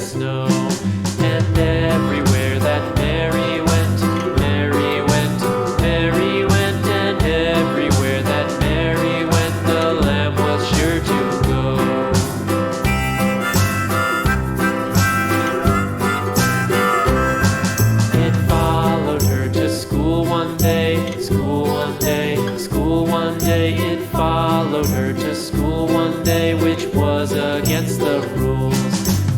as snow. And everywhere that Mary went, Mary went, Mary went, and everywhere that Mary went, the lamb was sure to go. It followed her to school one day, school one day, school one day. It followed her to school one day, which was against the rules.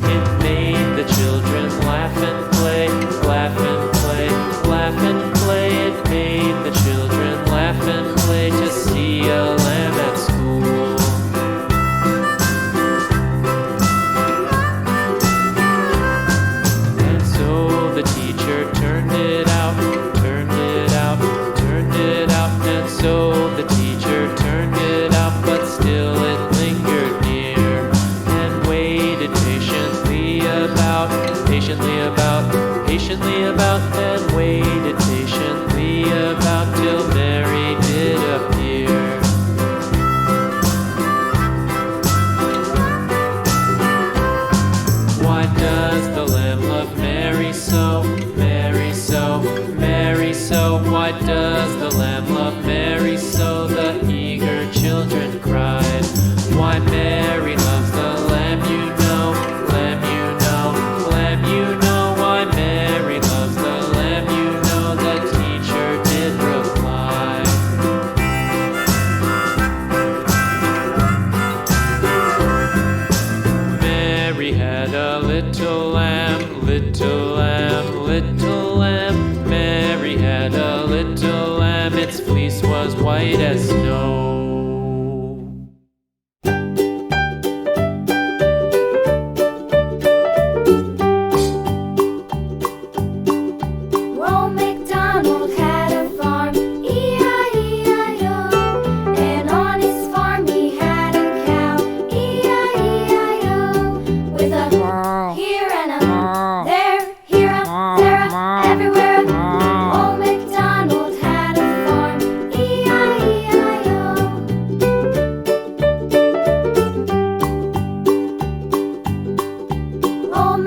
It made the children laugh and play, laugh and play, laugh and play. It made the children laugh and play to see a lamb at school. And so the teacher turned it out, turned it out, turned it out. And so the teacher turned it out, but still it lingered near and waited patiently about, patiently about, patiently about, and waited patiently about till Mary did appear. Why does the lamb love Mary so, Mary so, Mary so? Why does the lamb love Mary so? The eager children cried. Why Mary loves the lamb, you know, lamb, you know, lamb, you know. Why Mary loves the lamb, you know, the teacher did reply. Mary had a little lamb, little lamb, little lamb. Mary had a little lamb, its fleece was white as snow. Old MacDonald had a farm, E-I-E-I-O. And on his farm he had a cow, E-I-E-I-O. With a here and a there, here a, there a, everywhere a. Old MacDonald had a farm, E-I-E-I-O. Old